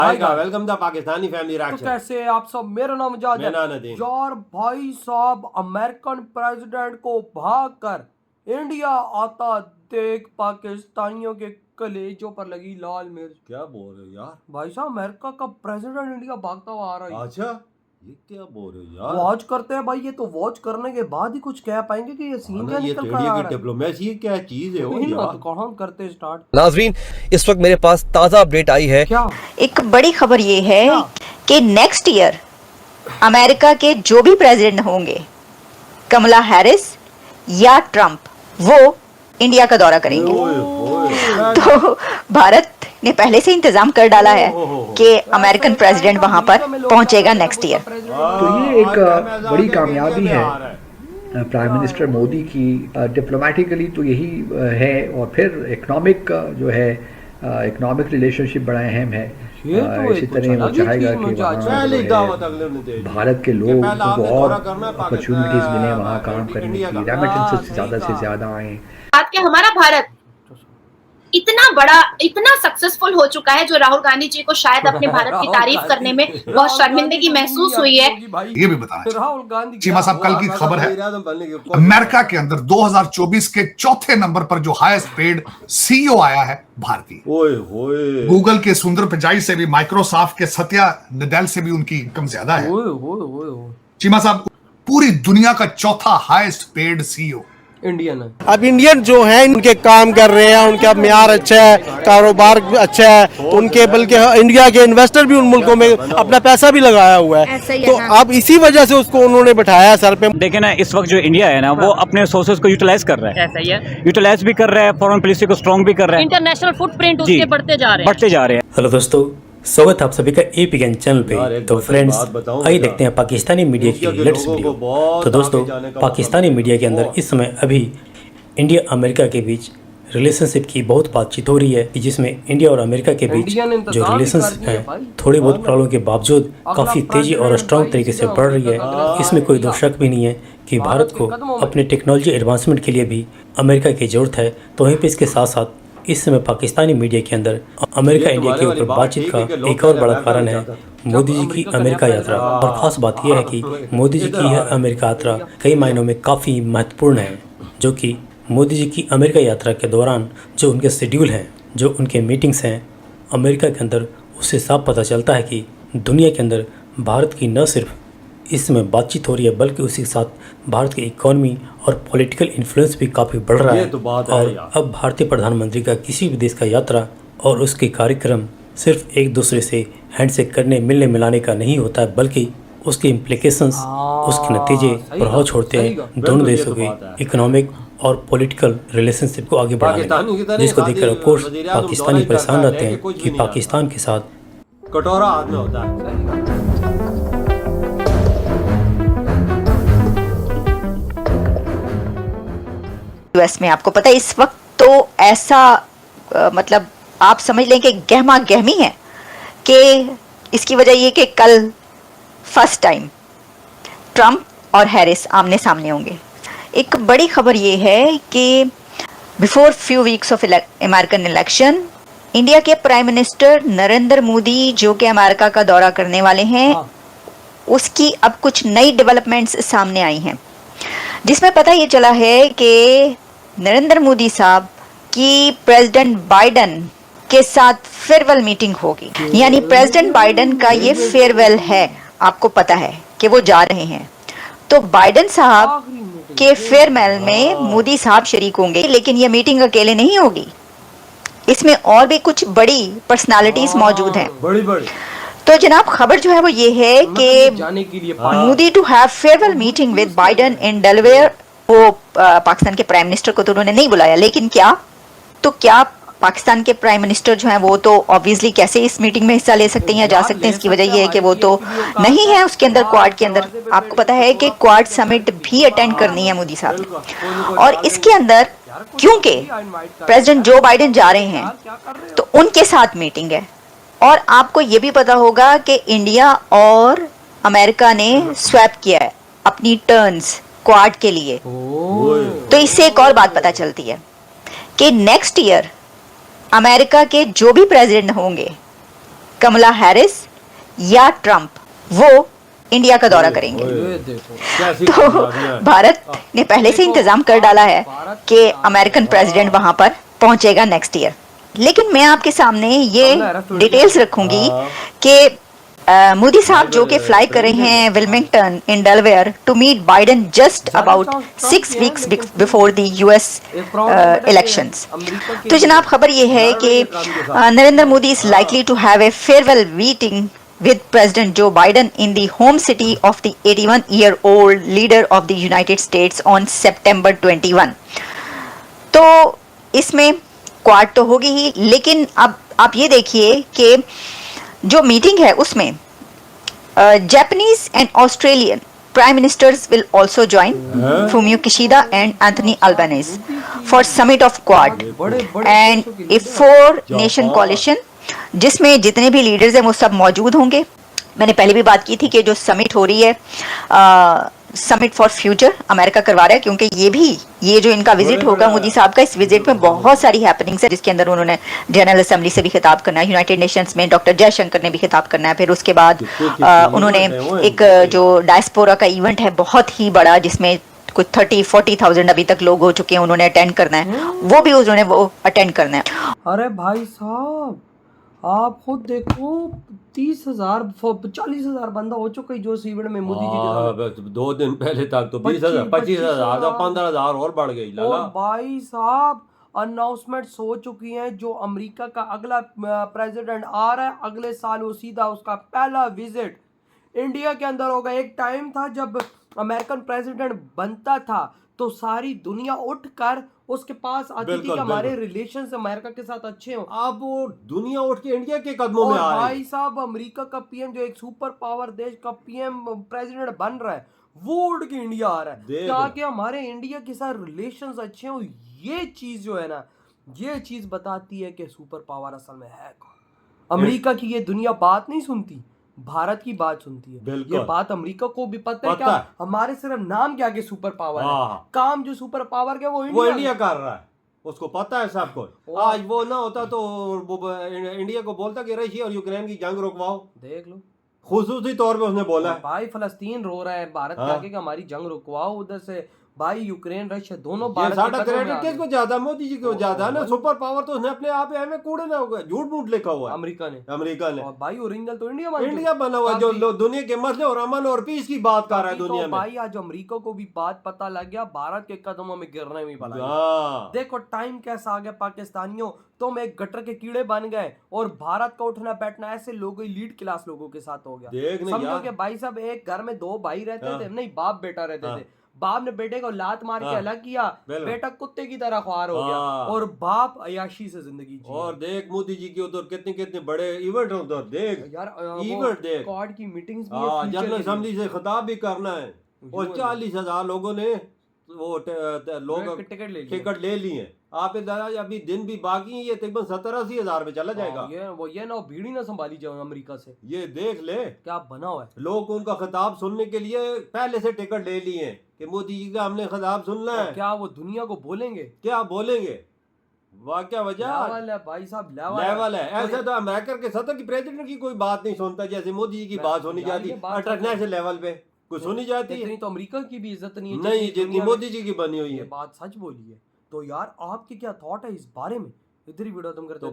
Welcome the Pakistani family तो reaction. कैसे आप सब, मेरा नाम जाद है यार। भाई साहब अमेरिकन प्रेसिडेंट को भाग कर इंडिया आता देख पाकिस्तानियों के कलेजों पर लगी लाल मिर्च। क्या बोल रहे हो यार? भाई साहब अमेरिका का प्रेसिडेंट इंडिया भागता हुआ आ रहा है। अच्छा, ये क्या बोल रहे हो यार? वॉच करते हैं भाई, ये तो वॉच करने के बाद ही कुछ कह पाएंगे कि ये सीन क्या निकल कर आ रहा है। डिप्लोमेसी क्या चीज है? तो कौन करते स्टार्ट। नाजरीन, इस वक्त मेरे पास ताज़ा अपडेट आई है। क्या एक बड़ी खबर ये है कि नेक्स्ट ईयर अमेरिका के जो भी प्रेसिडेंट होंगे, कमला हैरिस या ट्रंप, वो इंडिया का दौरा करेंगे। तो भारत ने पहले से इंतजाम कर डाला है कि अमेरिकन प्रेसिडेंट वहां पर पहुंचेगा नेक्स्ट ईयर। तो ये एक बड़ी कामयाबी है प्राइम मिनिस्टर मोदी की। डिप्लोमेटिकली तो यही है, और फिर इकोनॉमिक जो है इकोनॉमिक रिलेशनशिप बड़ा अहम है। इसी तरह वो चाहेगा कि भारत के लोग को और अपॉर्चुनिटीज मिले, वहाँ काम करने की, रेमिटेंसेस ज़्यादा से ज़्यादा आए। बात के हमारा भारत इतना बड़ा, इतना सक्सेसफुल हो चुका है, जो राहुल गांधी जी को शायद अपने भारत की तारीफ करने में बहुत शर्मिंदगी महसूस हुई है। ये भी बताना चीमा साहब, कल की खबर है अमेरिका के अंदर 2024 के चौथे नंबर पर जो हाईएस्ट पेड सीईओ आया है भारतीय। गूगल के सुंदर पिचाई से भी, माइक्रोसॉफ्ट के सत्या नडेला से भी उनकी इनकम ज्यादा है। चीमा साहब, पूरी दुनिया का चौथा हाईएस्ट पेड सीईओ इंडियन है। अब इंडियन जो हैं उनके काम कर रहे हैं, उनका म्यार अच्छा है, कारोबार अच्छा है, उनके बल्कि इंडिया के इन्वेस्टर भी उन मुल्कों में अपना पैसा भी लगाया हुआ है। तो अब इसी वजह से उसको उन्होंने बैठाया सर पे। देखें ना, इस वक्त जो इंडिया है ना, वो अपने सोर्सेज को यूटिलाइज कर रहा है, यूटिलाइज भी कर रहा है, फॉरेन पॉलिसी को स्ट्रॉन्ग भी कर रहा है, इंटरनेशनल फुटप्रिंट उसके बढ़ते जा रहे हैं। हेलो दोस्तों, स्वागत है आप सभी का एपीएन चैनल पे। तो फ्रेंड्स, आइए देखते हैं पाकिस्तानी मीडिया की लेटेस्ट वीडियो। तो दोस्तों, पाकिस्तानी मीडिया के अंदर इस समय अभी इंडिया अमेरिका के बीच रिलेशनशिप की बहुत बातचीत हो रही है, जिसमें इंडिया और अमेरिका के बीच जो रिलेशनशिप है थोड़ी बहुत प्रॉब्लम के बावजूद काफ़ी तेज़ी और स्ट्रॉन्ग तरीके से बढ़ रही है। इसमें कोई दो शक भी नहीं है कि भारत को अपने टेक्नोलॉजी एडवांसमेंट के लिए भी अमेरिका की ज़रूरत है। तो वहीं पर इसके साथ साथ इस समय पाकिस्तानी मीडिया के अंदर अमेरिका इंडिया के ऊपर बातचीत का एक और बड़ा कारण है मोदी जी की अमेरिका यात्रा। और ख़ास बात यह है कि मोदी जी की यह अमेरिका यात्रा कई मायनों में काफ़ी महत्वपूर्ण है, जो कि मोदी जी की अमेरिका यात्रा के दौरान जो उनके शेड्यूल हैं, जो उनके मीटिंग्स हैं अमेरिका के अंदर, उससे साफ पता चलता है कि दुनिया के अंदर भारत की न सिर्फ इस समय बातचीत हो रही है, बल्कि उसी के साथ भारत की इकोनॉमी और पॉलिटिकल इन्फ्लुएंस भी काफ़ी बढ़ रहा है। और अब भारतीय प्रधानमंत्री का किसी भी देश का यात्रा और उसके कार्यक्रम सिर्फ एक दूसरे से हैंडशेक करने, मिलने मिलाने का नहीं होता है, बल्कि उसके इम्प्लीकेशंस, उसके नतीजे प्रभाव छोड़ते हैं दोनों देशों के इकोनॉमिक और पॉलिटिकल रिलेशनशिप को आगे बढ़ाने, जिसको देखकर ऑफकोर्स पाकिस्तानी परेशान रहते हैं कि पाकिस्तान के साथ कटोरा हाथ में होता है। यूएस में आपको पता है इस वक्त तो ऐसा मतलब आप समझ लें कि गहमा गहमी है, कि इसकी वजह ये कि कल फर्स्ट टाइम ट्रंप और हैरिस आमने सामने होंगे। एक बड़ी खबर ये है कि before few weeks of American election, India के प्राइम मिनिस्टर नरेंद्र मोदी जो कि अमेरिका का दौरा करने वाले हैं, उसकी अब कुछ नई डेवलपमेंट्स सामने आई हैं, जिसमें पता ये चला है कि नरेंद्र मोदी साहब की प्रेसिडेंट बाइडेन के साथ फेयरवेल मीटिंग होगी। यानी प्रेसिडेंट बाइडेन का ये फेयरवेल है, आपको पता है कि वो जा रहे हैं। तो बाइडेन साहब के फेयरवेल में मोदी साहब शरीक होंगे, लेकिन ये मीटिंग अकेले नहीं होगी, इसमें और भी कुछ बड़ी पर्सनालिटीज मौजूद हैं। तो जनाब, खबर जो है वो ये है कि Modi to have farewell meeting with Biden in Delaware. वो पाकिस्तान के प्राइम मिनिस्टर को तो उन्होंने नहीं बुलाया, लेकिन क्या पाकिस्तान के प्राइम मिनिस्टर जो हैं वो तो ऑब्वियसली कैसे इस मीटिंग में हिस्सा ले सकते हैं या जा सकते हैं। इसकी वजह ये है कि वो तो नहीं है उसके अंदर, क्वाड के अंदर। आपको पता है कि क्वाड समिट भी अटेंड करनी है मोदी साहब ने, और इसके अंदर क्योंकि प्रेसिडेंट जो बाइडेन जा रहे हैं तो उनके साथ मीटिंग है। और आपको ये भी पता होगा कि इंडिया और अमेरिका ने स्वैप किया है अपनी टर्न्स क्वाड के लिए। तो इससे एक और बात पता चलती है कि नेक्स्ट ईयर अमेरिका के जो भी प्रेसिडेंट होंगे, कमला हैरिस या ट्रंप, वो इंडिया का दौरा करेंगे। तो भारत ने पहले से इंतजाम कर डाला है कि अमेरिकन प्रेसिडेंट वहां पर पहुंचेगा नेक्स्ट ईयर। लेकिन मैं आपके सामने ये डिटेल्स रखूंगी कि मोदी साहब जो कि फ्लाई कर रहे हैं Wilmington in Delaware to meet Biden just about 6 weeks before the US elections. तो जनाब खबर ये है कि Narendra Modi is likely to have a farewell meeting with President Joe Biden in the home city of the 81-year-old leader of the United States on September 21। तो इसमें quad तो होगी ही, लेकिन अब आप ये देखिए कि जो मीटिंग है उसमें Japanese and Australian Prime Ministers will also join, Fumio Kishida and Anthony Albanese, for summit of Quad and a 4-nation coalition जिसमें जितने भी लीडर्स हैं वो सब मौजूद होंगे। मैंने पहले भी बात की थी कि जो समिट हो रही है समिट फॉर फ्यूचर अमेरिका करवा रहा है, क्योंकि ये जो इनका विजिट होगा मोदी साहब का, इस विजिट में बहुत सारी हैपनिंग्स है जिसके अंदर उन्होंने जनरल असेंबली से भी खिताब करना है, यूनाइटेड नेशंस में डॉक्टर जयशंकर ने भी खिताब करना है, फिर उसके बाद उन्होंने एक जो डायस्पोरा का इवेंट है बहुत ही बड़ा जिसमें कुछ 30-40,000 अभी तक लोग हो चुके हैं, उन्होंने अटेंड करना है, वो अटेंड करना है। अरे भाई साहब आप खुद देखो 30,000 40,000 बंदा हो चुका है जो इस इवेंट में मोदी जी के 2 दिन पहले तक तो 20,000 25,000 15,000 और बढ़ गई लाला। और भाई साहब अनाउंसमेंट्स हो चुकी हैं, जो अमेरिका का अगला प्रेसिडेंट आ रहा है अगले साल, वो सीधा उसका पहला विजिट इंडिया के अंदर होगा। एक टाइम था जब अमेरिकन प्रेसिडेंट बनता था तो सारी दुनिया उठकर उसके पास आती थी कि हमारे रिलेशन अमेरिका के साथ अच्छे हों। अब वो दुनिया उठ के इंडिया के कदमों में आ रही है। भाई साहब अमेरिका का पीएम जो एक सुपर पावर देश का पीएम प्रेसिडेंट बन रहा है वो उठ के इंडिया आ रहा है ताकि हमारे इंडिया के साथ रिलेशंस अच्छे हों। ये चीज जो है ना, ये चीज बताती है कि सुपर पावर असल में है कौन। अमेरिका की ये दुनिया बात नहीं सुनती, भारत की बात सुनती है। ये बात अमेरिका को भी पता है। क्या हमारे सिर्फ नाम क्या के सुपर पावर है, काम जो सुपर पावर के वो इंडिया कर रहा है, उसको पता है सबको। आज वो ना होता तो इंडिया को बोलता कि रशिया और यूक्रेन की जंग रुकवाओ। देख लो खुसूसी तौर पे उसने बोला भाई फलस्तीन रो रहा है, भारत जाके कि हमारी जंग रुकवाओ। उधर से भाई यूक्रेन रशिया दोनों भारत के क्रेडिट किसको ज्यादा, मोदी जी को ज्यादा है ना। सुपर पावर तो उसने अपने आप में कूड़े ना होगा, झूठ मूठ लिखा हुआ है अमेरिका ने। और भाई ओरिजिनल तो इंडिया बना हुआ जो दुनिया के मसले और अमन और पीस की बात कर रहा है दुनिया में। भाई आज अमेरिका को भी बात पता लग गया, भारत के कदमों में गिरने में भला। देखो टाइम कैसा आ गया पाकिस्तानियों, तुम एक गटर के कीड़े बन गए और भारत का उठना बैठना ऐसे लोगों लीड क्लास लोगों के साथ हो गया। समझो कि भाई साहब एक घर में 2 भाई रहते थे, नहीं बाप बेटा रहते थे। बाप ने बेटे को लात मार के अलग किया, बेटा कुत्ते की तरह ख्वार हो गया और बाप अयाशी से जिंदगी जी। और देख मोदी जी की उधर कितने बड़े इवेंट उधर देख यार, इवेंट देख क्वाड की मीटिंग्स भी है, जनरल असेंबली से खिताब भी करना है और 40,000 लोगों ने वो टिकट ले लिए। आप अभी दिन भी बाकी है, ये तकरीबन 70-80 हजार में चला जाएगा। ये ना भीड़ ही ना संभाली जाए अमेरिका से। ये देख ले क्या बना हुआ है। लोग उनका खिताब सुनने के लिए पहले से टिकट ले लिए कि मोदी जी का हमने खिताब सुनना है। क्या वो दुनिया को बोलेंगे? क्या बोलेंगे? वाकया वजह भाई साहब लेवल है। ऐसे तो अमेरिका के सदर की प्रेसिडेंट की कोई बात नहीं सुनता, जैसे मोदी जी की बात सुनी जाती इंटरनेशनल लेवल पे कुछ सुनी जाती है। तो अमेरिका की भी इज्जत नहीं है जितनी मोदी जी की बनी हुई है। बात सच बोली है। तो यार आपके क्या थॉट है इस बारे में, इधर ही वीडियो तुम करते हो।